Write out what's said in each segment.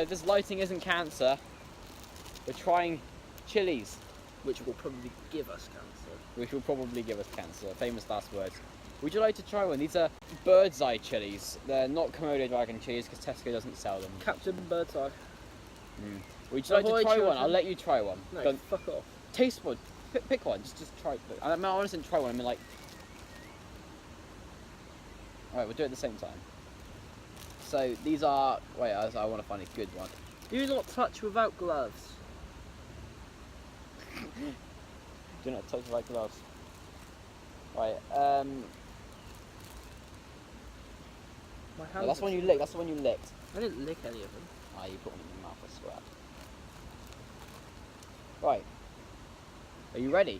if this lighting isn't cancer, we're trying chilies. Which will probably give us cancer. Which will probably give us cancer. Famous last words. Would you like to try one? These are bird's eye chilies. They're not Komodo dragon chilies because Tesco doesn't sell them. Captain Birdseye. Would you like to try one? I'll let you try one. No, Don't fuck off. taste one. Pick one. Just try. I mean, I honestly didn't try one. I mean, like. Alright, we'll do it at the same time. So these are. Wait, I want to find a good one. Do not touch without gloves. Do not touch without gloves. Right. My No, hands that's the are one you licked. That's the one you licked. I didn't lick any of them. Ah, you put one in your mouth, I swear. Right. Are you ready?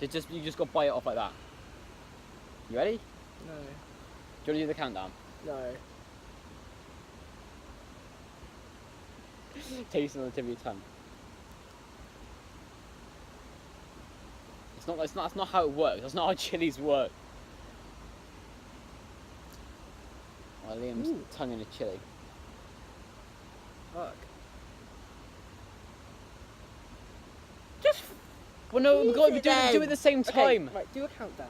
You just got to bite it off like that. You ready? No. Do you want to do the countdown? No. Taste it on the tip of your tongue. That's not how it works. That's not how chilies work. Oh, Liam's tongue in a chili. Fuck. Just. Well, no, we've got to do it at the same time. Okay, right, do a countdown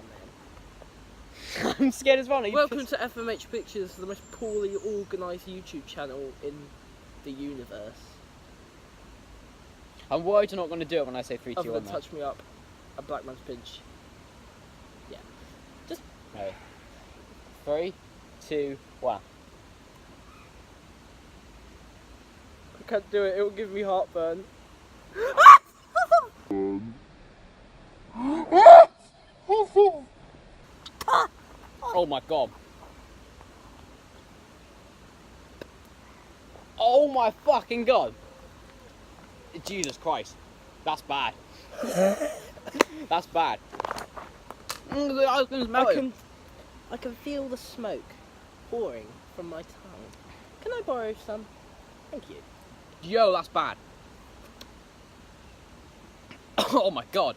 then. I'm scared as well. Welcome to FMH Pictures, the most poorly organised YouTube channel in the universe. I'm worried you're not going to do it when I say 3, 2, 1. Other than touch me up, a black man's pinch. Yeah. Just. No. 3, 2, 1. I can't do it. It will give me heartburn. Oh my god. Oh my fucking god. Jesus Christ. That's bad. That's bad. I can feel the smoke pouring from my tongue. Can I borrow some? Thank you. Yo, that's bad. Oh my god.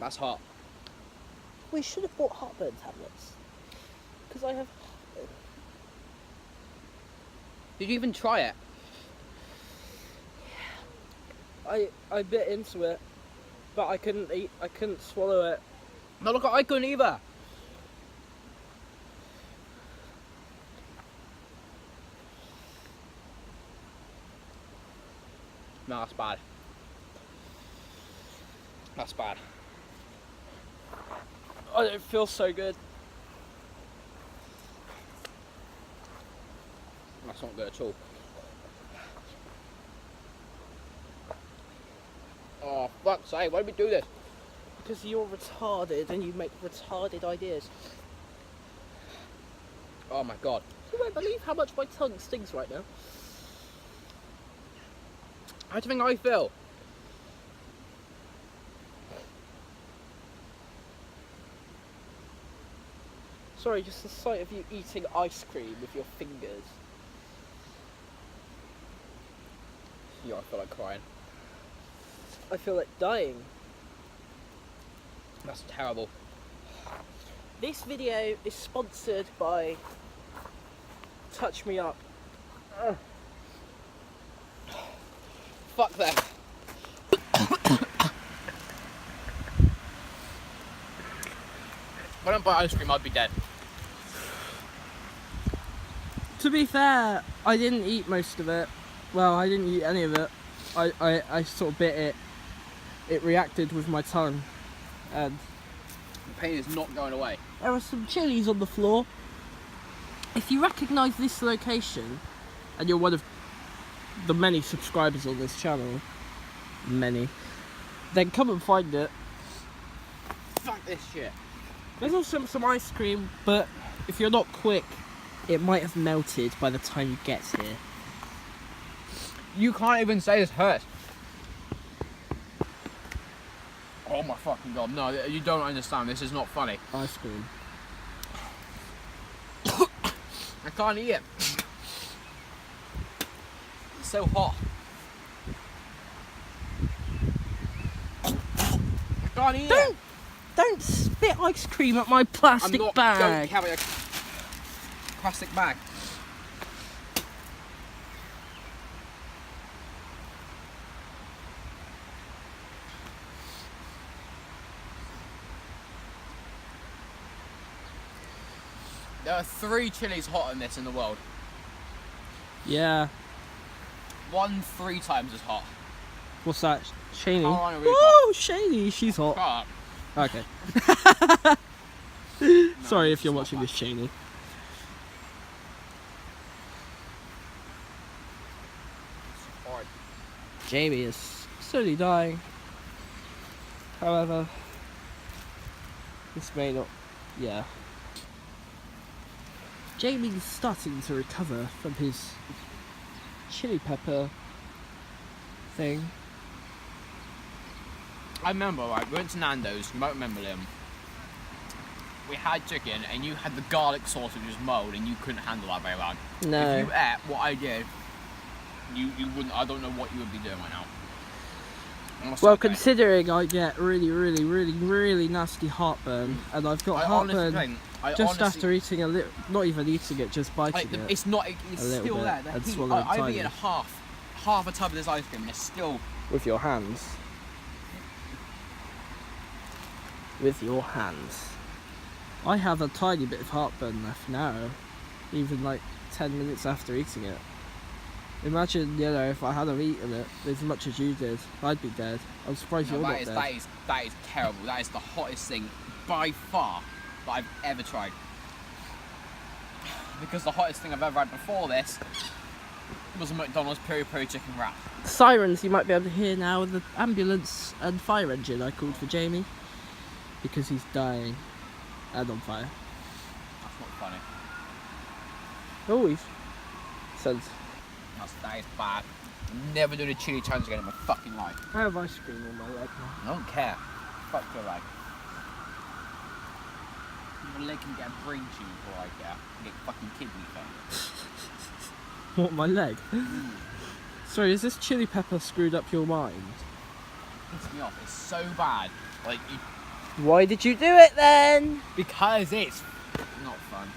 That's hot. We should have bought heartburn tablets. Because I have... Did you even try it? I bit into it, but I couldn't swallow it. No, look, I couldn't either. No, that's bad. That's bad. Oh, it feels so good. That's not good at all. Oh, fuck's sake, why did we do this? Because you're retarded and you make retarded ideas. Oh my god. You won't believe how much my tongue stings right now. How do you think I feel? Sorry, just the sight of you eating ice cream with your fingers. Yeah, I feel like crying. I feel like dying. That's terrible. This video is sponsored by Touch Me Up. Fuck them. If I don't buy ice cream, I'd be dead. To be fair, I didn't eat most of it. Well, I didn't eat any of it. I sort of bit it. It reacted with my tongue. And The pain is not going away. there are some chilies on the floor. If you recognise this location, and you're one of the many subscribers on this channel, then come and find it. Fuck this shit. There's also some ice cream, but if you're not quick, it might have melted by the time you get here. You can't even say this hurts. Oh my fucking god, no, you don't understand, this is not funny. Ice cream. I can't eat it. It's so hot. I can't eat it. Don't spit ice cream at my plastic bag. Don't carry a plastic bag. There are 3 chilies hotter than this in the world. Yeah. One 3 times as hot. What's that? Shaney. Carolina Reaper. Oh, Shaney. She's hot. Shut up. Okay. No, Sorry if this you're is not watching bad. this, Shaney. It's hard. Jamie is slowly dying. However, this may not. Yeah. Jamie's starting to recover from his chili pepper thing. I remember, right, we went to Nando's, you might remember them. We had chicken and you had the garlic sauce which was mold and you couldn't handle that very well. No. If you ate what I did, you wouldn't, I don't know what you would be doing right now. Honestly, Well, okay. considering I get really nasty heartburn, and I've got I honestly heartburn think, just after eating a little, not even eating it, just biting it. it's not, it's a little still bit there. The and heat, swallow it I've tiny. eaten half a tub of this ice cream and it's still. With your hands. With your hands. I have a tiny bit of heartburn left now, even like 10 minutes after eating it. Imagine, you know, if I hadn't eaten it as much as you did, I'd be dead. I'm surprised No, you're not that dead. is terrible. That is the hottest thing by far that I've ever tried. Because the hottest thing I've ever had before this was a McDonald's peri peri chicken wrap. Sirens you might be able to hear now, the ambulance and fire engine I called for Jamie. Because he's dying and on fire. That's not funny. Oh, he says, That is bad. I'm never doing a chili challenge again in my fucking life. I have ice cream on my leg now. I don't care. Fuck your leg. Your leg can get a brain tumor before I get fucking kidney failure. What, my leg? Sorry, is this chili pepper screwed up your mind? It pisses me off. It's so bad. Like, Why did you do it then? because it's not fun.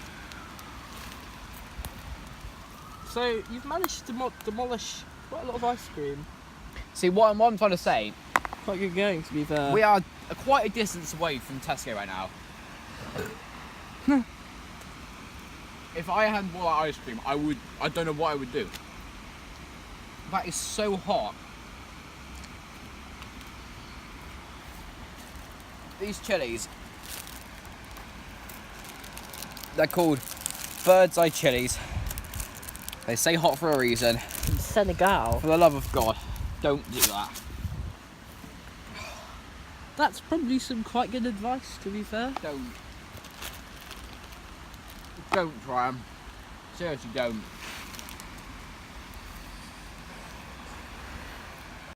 So, you've managed to demolish quite a lot of ice cream. See, what I'm trying to say, Quite good going, to be fair. we are quite a distance away from Tesco right now. If I hadn't bought that ice cream, I don't know what I would do. That is so hot. These chilies, they're called bird's eye chilies. They say hot for a reason. In Senegal. For the love of God, don't do that. That's probably some quite good advice, to be fair. Don't try them. Seriously, don't.